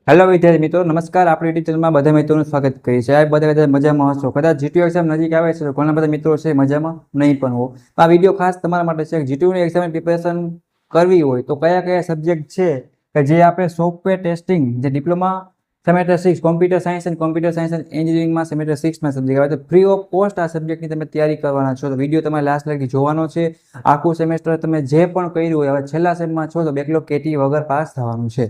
Hello વિદ્યાર્થી મિત્રો, નમસ્કાર. આપણી યુટ્યુબ ચેનલમાં બધા મિત્રોનું સ્વાગત કરીએ છીએ. આ બધા મજામાં હશો. કદાચ જીટીયુ એક્ઝામ નજીક આવે છે તો ઘણા બધા મિત્રો છે મજામાં નહીં પણ હો. આ વિડીયો ખાસ તમારા માટે છે. જીટીયુની એક્ઝામની પ્રિપેરેશન કરવી હોય તો કયા કયા સબ્જેક્ટ છે કે જે આપણે સોફ્ટવેર ટેસ્ટિંગ, જે diploma semester 6 computer science and એન્જિનિયરિંગમાં સેમેસ્ટર 6માં સબ્જેક્ટ આવે તો ફ્રી ઓફ કોસ્ટ આ સબ્જેક્ટની તમે તૈયારી કરવાના છો. તો વિડીયો તમારે લાસ્ટ લગી જોવાનો છે. આખું સેમેસ્ટર તમે જે પણ કર્યું હોય, હવે છેલ્લા સેમમાં છો તો બેકલોગ કેટી વગર પાસ થવાનું છે.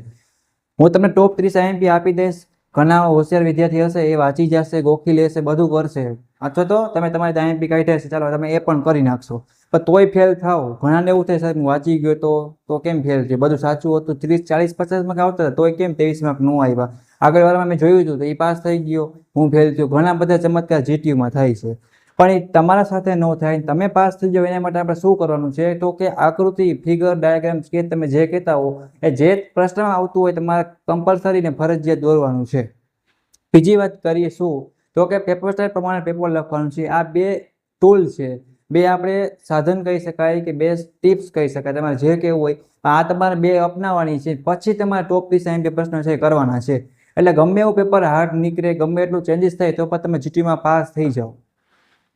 હું તમને ટોપ 30 આઈએમપી આપી દઈશ. ઘણા હોશિયાર વિદ્યાર્થી હશે એ વાંચી જશે, ગોખી લેશે, બધું કરશે. અથવા તો તમે તમારી આઈએમપી કાઢી હશે, ચાલો તમે એ પણ કરી નાખશો, પણ તોય ફેલ થાવ. ઘણાને એવું થાય, સાહેબ હું વાંચી ગયો તો કેમ ફેલ થયો? બધું સાચું હતું, 30, 40, 50 માર્ક આવતા હતા તોય કેમ 23 માર્ક ન આવ્યા? આગળ વારમાં મેં જોયું હતું તો એ પાસ થઈ ગયો, હું ફેલ થયો. ઘણા બધા ચમત્કાર જીટીયુમાં થાય છે, પણ એ તમારા સાથે ન થાય. તમે પાસ થઈ જાઓ એના માટે આપણે શું કરવાનું છે? તો કે આકૃતિ, ફિગર, ડાયાગ્રામ, સ્કેચ તમે જે કહેતા હો એ જે પ્રશ્નમાં આવતું હોય તમારે કમ્પલસરી ને ફરજિયાત દોરવાનું છે. બીજી વાત કરીએ શું, તો કે પેપર સ્ટાઇલ પ્રમાણે પેપર લખવાનું છે. આ બે ટૂલ છે, બે આપણે સાધન કહી શકાય કે બે ટિપ્સ કહી શકાય, તમારે જે કહેવું હોય. આ તમારે બે અપનાવવાની છે, પછી તમારે ટોપ 30 આઈએમપી પ્રશ્ન છે કરવાના છે. એટલે ગમે એવું પેપર હાર્ડ નીકળે, ગમે એટલું ચેન્જીસ થાય તો પણ તમે જીટીયુમાં પાસ થઈ જાઓ.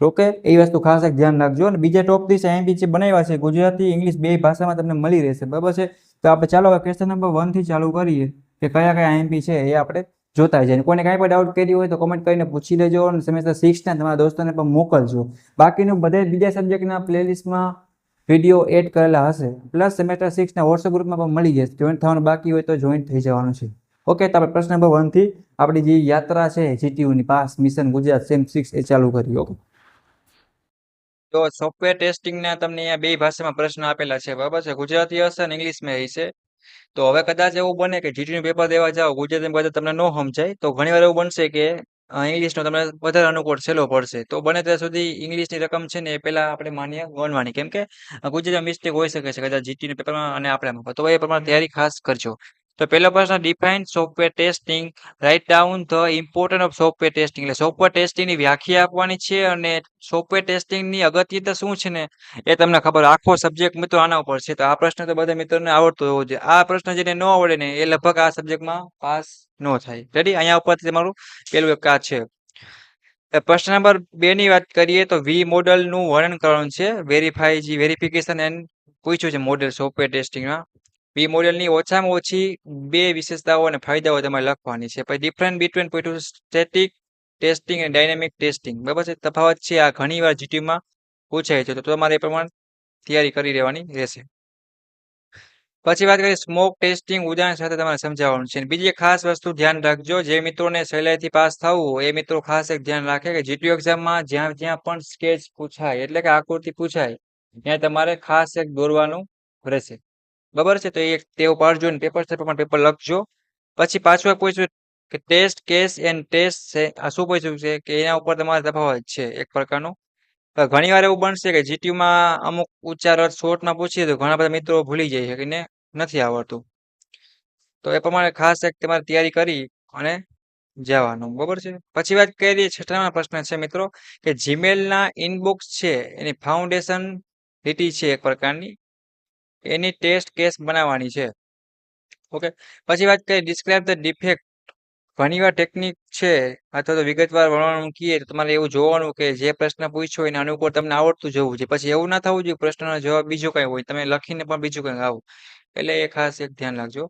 ઓકે, એ વસ્તુ ખાસ એક ધ્યાન રાખજો. અને બીજા ટોપ 30 આઈએમપી જે બનાવ્યા છે ગુજરાતી ઇંગ્લિશ બે ભાષામાં તમને મળી રહેશે, બરાબર છે? તો આપણે ચાલો હવે ક્વેશ્ચન નંબર 1 થી ચાલુ કરીએ કે કયા કયા આઈએમપી છે એ આપણે જોતા જઈએ. કોઈને કાંઈ પણ ડાઉટ કરી હોય તો કોમેન્ટ કરીને પૂછી લેજો અને સેમેસ્ટર 6 ના તમારા દોસ્તોને પણ મોકલજો. બાકીનું બધે બીજા સબ્જેક્ટના પ્લેલિસ્ટમાં વિડીયો એડ કરેલા હશે, પ્લસ સેમેસ્ટર 6 ના વોટ્સએપ ગ્રુપમાં પણ મળી જશે. જોઈન્ટ થવાનું બાકી હોય તો જોઈન્ટ થઈ જવાનું છે. ઓકે, તો આપણે પ્રશ્ન નંબર 1 થી આપણી જે યાત્રા છે જીટીયુની પાસ મિશન ગુજરાત સેમ 6 એ ચાલુ કરીએ. ઓકે, તો સોફ્ટવેર ટેસ્ટિંગના તમને અહીંયા બે ભાષામાં પ્રશ્ન આપેલા છે, બરાબર છે? ગુજરાતી હશે અને ઇંગ્લિશમાં હશે. તો હવે કદાચ એવું બને કે જીટીનું પેપર દેવા જાઓ, ગુજરાતીમાં કદાચ તમને ન સમજાય તો ઘણીવાર એવું બનશે કે ઇંગ્લિશનો તમને વધારે અનુકૂળ સહેલો પડશે. તો બને ત્યાં સુધી ઇંગ્લિશની રકમ છે ને એ પહેલાં આપણે માન્ય ગણવાની, કેમ કે ગુજરાતીમાં મિસ્ટેક હોઈ શકે છે કદાચ જીટીના પેપરમાં અને આપણામાં. તો એ પ્રમાણે તૈયારી ખાસ કરજો. તો પહેલો પ્રશ્ન, define software testing, write down the important of software testing. એટલે સોફ્ટવેર ટેસ્ટિંગની વ્યાખ્યા આપવાની છે અને સોફ્ટવેર ટેસ્ટિંગની અગત્યતા શું છે ને એ તમને ખબર. આખો સબ્જેક્ટ મિત્રો આના ઉપર છે, તો આ પ્રશ્ન તો બધા મિત્રોને આવડતો હોવો જોઈએ. આ પ્રશ્ન જેને ન આવડે ને એ લગભગ આ સબ્જેક્ટમાં પાસ ન થાય. રેડી? અહીંયા ઉપરથી તમારું પેલું એક આ છે. પ્રશ્ન નંબર 2 ની વાત કરીએ તો વી મોડલનું વર્ણન કરવાનું છે. વેરિફિકેશન એન્ડ પૂછ્યું છે મોડેલ સોફ્ટવેર ટેસ્ટિંગમાં. વી મોડેલની ઓછામાં ઓછી બે વિશેષતાઓ અને ફાયદાઓ તમારે લખવાની છે. પછી ડિફરન્ટ બિટવીન સ્ટેટિક ટેસ્ટિંગ અને ડાયનેમિક ટેસ્ટિંગ, બરાબર છે? તફાવત છે આ ઘણીવાર જીટીયુમાં પૂછાય છે, તો તમારે એ પ્રમાણે તૈયારી કરી લેવાની રહેશે. પછી વાત કરીએ સ્મોક ટેસ્ટિંગ, ઉદાહરણ સાથે તમારે સમજાવવાનું છે. બીજી એક ખાસ વસ્તુ ધ્યાન રાખજો, જે મિત્રોને સહેલાઈથી પાસ થવું હોય એ મિત્રો ખાસ એક ધ્યાન રાખે કે જીટીયુ એક્ઝામમાં જ્યાં જ્યાં પણ સ્કેચ પૂછાય એટલે કે આકૃતિ પૂછાય ત્યાં તમારે ખાસ એક દોરવાનું રહેશે, બરાબર છે? તો એ એક ટેવ પાડજો ને પેપર પ્રમાણે પેપર લખજો. પછી પાછું એક પૂછ્યું કે ટેસ્ટ કેસ એન્ડ ટેસ્ટ છે, આ શું પૂછ્યું છે કે એના ઉપર તમારે તફાવત છે એક પ્રકારનો. ઘણી વાર એવું બનશે કે જીટીયુમાં અમુક ઉચ્ચાર અર્થ શોર્ટમાં પૂછીએ તો ઘણા બધા મિત્રો ભૂલી જાય છે કે એને નથી આવડતું. તો એ પ્રમાણે ખાસ એક તમારે તૈયારી કરી અને જવાનું, બરાબર છે? પછી વાત કરીએ છઠ્ઠામાં પ્રશ્ન છે મિત્રો કે જીમેલના ઇનબોક્સ છે એની ફાઉન્ડેશન લીટી છે એક પ્રકારની, એની ટેસ્ટ કેસ બનાવવાની છે. ઓકે, પછી વાત કરીએ ડિસ્ક્રાઇબ ધ ડિફેક્ટ. ઘણીવાર ટેકનિક છે અથવા તો વિગતવાર વર્ણન મૂકીએ તો તમારે એવું જોવાનું કે જે પ્રશ્ન પૂછ્યો એના અનુકૂળ તમને આવડતું જવું જોઈએ. પછી એવું ના થવું જોઈએ પ્રશ્નનો જવાબ બીજો કંઈ હોય, તમે લખીને પણ બીજું કંઈ આવું. એટલે એ ખાસ એક ધ્યાન રાખજો.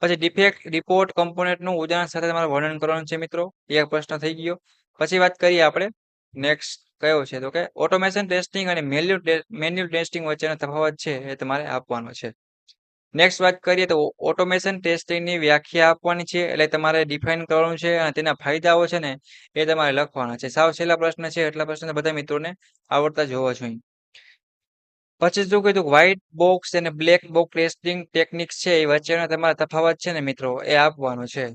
પછી ડિફેક્ટ રિપોર્ટ કમ્પોનેન્ટનું ઉદાહરણ સાથે તમારે વર્ણન કરવાનું છે મિત્રો. એક પ્રશ્ન થઈ ગયો. પછી વાત કરીએ આપણે નેક્સ્ટ કયો છે તો કે ઓટોમેશન ટેસ્ટિંગ અને મેન્યુઅલ ટેસ્ટિંગ વચ્ચેનો તફાવત છે એ તમારે આપવાનો છે. નેક્સ્ટ વાત કરીએ તો ઓટોમેશન ટેસ્ટિંગની વ્યાખ્યા આપવાની છે, એટલે તમારે ડિફાઇન કરવાનું છે અને તેના ફાયદાઓ છે ને એ તમારે લખવાના છે. સાવ છેલ્લા પ્રશ્ન છે, એટલા પ્રશ્ન બધા મિત્રોને આવડતા જ હોવા જોઈએ. પછી શું કીધું, વ્હાઇટ બોક્સ અને બ્લેક બોક્સ ટેસ્ટિંગ ટેકનિક્સ છે એ વચ્ચેનો તમારા તફાવત છે ને મિત્રો એ આપવાનો છે.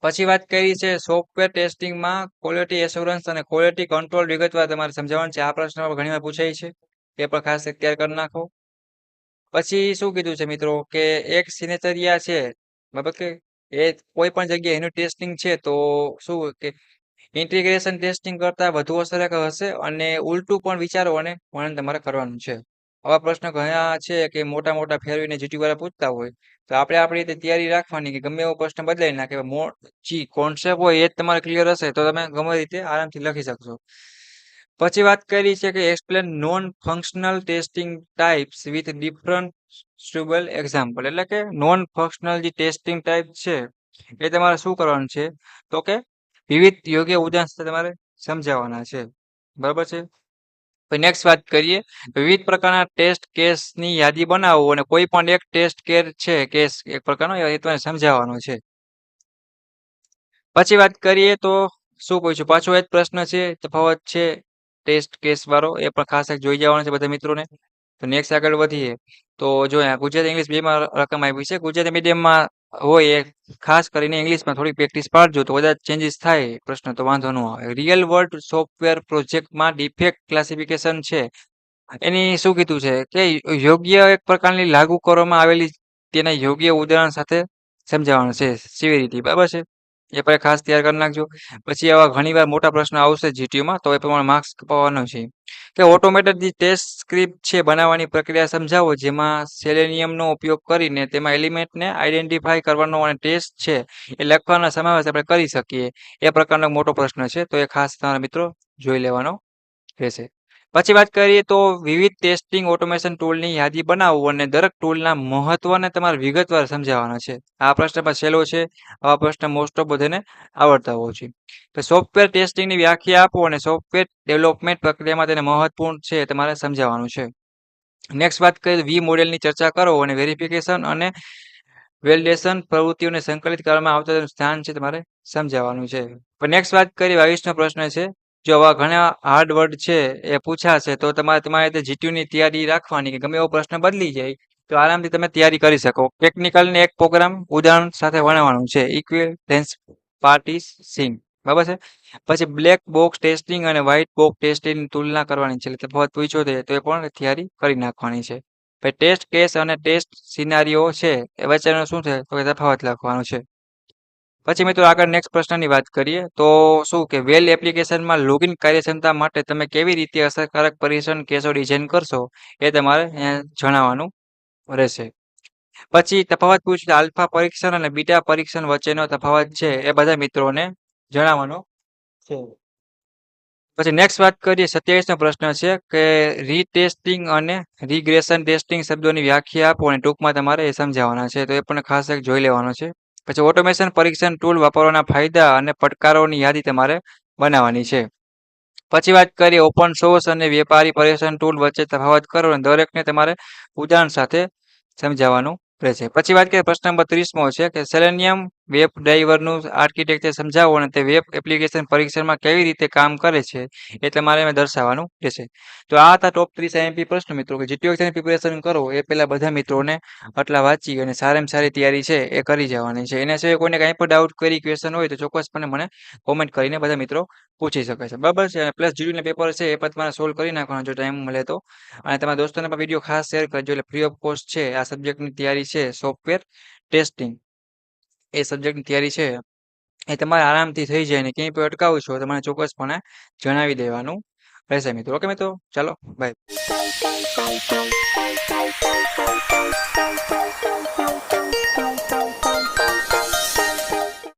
પછી વાત કરી છે સોફ્ટવેર ટેસ્ટિંગમાં ક્વોલિટી એશ્યોરન્સ અને ક્વોલિટી કંટ્રોલ વિગતવાર તમારે સમજાવવાનું છે. આ પ્રશ્ન ઘણીવાર પૂછાય છે, એ પણ ખાસ તૈયાર કરી નાખો. પછી શું કીધું છે મિત્રો કે એક સિનેચરિયા છે, બરાબર, કે એ કોઈ પણ જગ્યાએ એનું ટેસ્ટિંગ છે તો શું કે ઇન્ટિગ્રેશન ટેસ્ટિંગ કરતાં વધુ અસરકારક હશે અને ઉલટું પણ વિચારો અને વર્ણન તમારે કરવાનું છે. આવા પ્રશ્ન ઘણા છે કે મોટા મોટા ફેરવીને જીટી વાળા પૂછતા હોય, તો આપણે આપણી રીતે તૈયારી રાખવાની કે ગમે એવો પ્રશ્ન બદલાઈ નાખે, જી કોન્સેપ્ટ હોય એ જ તમારે ક્લિયર હશે તો તમે ગમે રીતે આરામથી લખી શકશો. પછી વાત કરી છે કે explain non functional testing types with different suitable example, એટલે કે નોન ફંક્શનલ જે ટેસ્ટિંગ ટાઈપ છે એ તમારે શું કરવાનું છે, તો કે વિવિધ યોગ્ય ઉદાહરણ સાથે તમારે સમજાવવાના છે. બરાબર છે. પછી નેક્સ્ટ વાત કરીએ, વિવિધ પ્રકારના ટેસ્ટ કેસની યાદી બનાવો અને કોઈ પણ એક ટેસ્ટ કેસ છે કેસ એક પ્રકારનો એ તમારે સમજાવવાનો છે. પછી વાત કરીએ તો શું પૂછ્યું, પાછો એ જ પ્રશ્ન છે, તફાવત છે ટેસ્ટ કેસ વાળો, એ પણ ખાસ એક જોઈ જવાનો છે બધા મિત્રોને. તો નેક્સ્ટ આગળ વધીએ તો જો અહીંયા ગુજરાતી ઇંગ્લિશ બેમાં રકમ આવી છે. ગુજરાતી મીડિયમમાં હોય એ ખાસ કરીને ઇંગ્લિશમાં થોડી પ્રેક્ટિસ પાડજો તો બધા ચેન્જીસ થાય પ્રશ્ન તો વાંધો ન આવે. રિયલ વર્લ્ડ સોફ્ટવેર પ્રોજેક્ટમાં ડિફેક્ટ ક્લાસિફિકેશન છે એની શું કીધું છે કે યોગ્ય એક પ્રકારની લાગુ કરવામાં આવેલી તેના યોગ્ય ઉદાહરણ સાથે સમજાવવાનું છે સિવિરિટી. બરાબર છે, એ પણ ખાસ તૈયાર કરી નાખજો. પછી આવા ઘણીવાર મોટા પ્રશ્ન આવશે જીટીયુમાં તો એ પ્રમાણે માર્ક્સ કપાવવાનો છે. કે ઓટોમેટેડ જે ટેસ્ટ સ્ક્રિપ્ટ છે બનાવવાની પ્રક્રિયા સમજાવો, જેમાં સેલેનિયમનો ઉપયોગ કરીને તેમાં એલિમેન્ટને આઈડેન્ટિફાઈ કરવાનો અને ટેસ્ટ છે એ લખવાનો સમાવેશ આપણે કરી શકીએ, એ પ્રકારનો મોટો પ્રશ્ન છે તો એ ખાસ તમારા મિત્રો જોઈ લેવાનો રહેશે. પછી વાત કરીએ તો વિવિધ ટેસ્ટિંગ ઓટોમેશન ટૂલની યાદી બનાવો અને દરેક ટૂલના મહત્વને તમારે વિગતવાર સમજાવવાના છે. આ પ્રશ્ન પણ સહેલો છે, આવા પ્રશ્ન મોસ્ટ ઓફ બધાને આવડતા હોય છે. તો સોફ્ટવેર ટેસ્ટિંગની વ્યાખ્યા આપો અને સોફ્ટવેર ડેવલપમેન્ટ પ્રક્રિયામાં તેને મહત્વપૂર્ણ છે તમારે સમજાવવાનું છે. નેક્સ્ટ વાત કરીએ વી મોડેલની ચર્ચા કરો અને વેરિફિકેશન અને વેલિડેશન પ્રવૃત્તિઓને સંકલિત કરવામાં આવતા તેનું સ્થાન છે તમારે સમજાવવાનું છે. નેક્સ્ટ વાત કરીએ 22નો પ્રશ્ન છે, જો આવા ઘણા હાર્ડ વર્ડ છે એ પૂછાશે તો તમારે જીટીયુની તૈયારી રાખવાની કે ગમે એવો પ્રશ્ન બદલી જાય તો આરામથી તમે તૈયારી કરી શકો. ટેકનિકલને એક પ્રોગ્રામ ઉદાહરણ સાથે ભણાવવાનું છે, ઇક્વિવેલન્સ પાર્ટીશનિંગ. બરાબર છે. પછી બ્લેક બોક્સ ટેસ્ટિંગ અને વ્હાઇટ બોક્સ ટેસ્ટિંગની તુલના કરવાની છે, એટલે તફાવત પૂછ્યો છે તો એ પણ તૈયારી કરી નાખવાની છે. પછી ટેસ્ટ કેસ અને ટેસ્ટ સિનારીઓ છે એ વચ્ચેનો શું છે તો એ તફાવત લખવાનો છે. પછી મિત્રો આગળ નેક્સ્ટ પ્રશ્નની વાત કરીએ તો શું કે વેલ એપ્લિકેશનમાં લોગિન કાર્યક્ષમતા માટે તમે કેવી રીતે અસરકારક પરીક્ષણ કેસો ડિઝાઇન કરશો એ તમારે જણાવવાનું રહેશે. પછી તફાવત પૂછ્યું આલ્ફા પરીક્ષણ અને બીટા પરીક્ષણ વચ્ચેનો તફાવત છે એ બધા મિત્રોને જણાવવાનો છે. પછી નેક્સ્ટ વાત કરીએ 27નો પ્રશ્ન છે કે રીટેસ્ટિંગ અને રિગ્રેશન ટેસ્ટિંગ શબ્દોની વ્યાખ્યા આપો અને ટૂંકમાં તમારે એ સમજાવવાના છે તો એ પણ ખાસ એક જોઈ લેવાનો છે. પછી ઓટોમેશન પરીક્ષણ ટૂલ વાપરવાના ફાયદા અને પડકારોની યાદી તમારે બનાવવાની છે. પછી વાત કરીએ ઓપન સોર્સ અને વેપારી પરીક્ષણ ટૂલ વચ્ચે તફાવત કરો અને દરેકને તમારે ઉદાહરણ સાથે સમજાવવાનું રહેશે. પછી વાત કરીએ પ્રશ્ન નંબર 30મો છે કે સેલેનિયમ વેબ ડ્રાઈવરનું આર્કિટેક્ચર સમજાવો અને તે વેબ એપ્લિકેશન પરીક્ષણમાં કેવી રીતે કામ કરે છે એ તમારે દર્શાવવાનું રહેશે. તો આ હતા ટોપ 30 આઈએમપી પ્રશ્નો મિત્રો કે જીટીયુ એક્ઝામની પ્રિપેરેશન કરો એ પહેલા બધા મિત્રોને આટલા વાંચી અને સારામાં સારી તૈયારી છે એ કરી જવાની છે. એના સિવાય કોઈને કાંઈ પણ ડાઉટ કરી ક્વેશ્ચન હોય તો ચોક્કસપણે મને કોમેન્ટ કરીને બધા મિત્રો પૂછી શકે છે. બરાબર છે. અને પ્લસ જીટીયુના પેપર છે એ પણ તમારે સોલ્વ કરી નાખવાનો જો ટાઈમ મળે તો. અને તમારા દોસ્તોને પણ વિડીયો ખાસ શેર કરજો, એટલે ફ્રી ઓફ કોસ્ટ છે આ સબ્જેક્ટની તૈયારી છે સોફ્ટવેર ટેસ્ટિંગ, એ સબ્જેક્ટની તૈયારી છે એ તમારે આરામથી થઈ જાય ને ક્યાંય પણ અટકાવું છો તમારે ચોક્કસપણે જણાવી દેવાનું રહેશે મિત્રો. ઓકે મિત્રો, ચાલો બાય.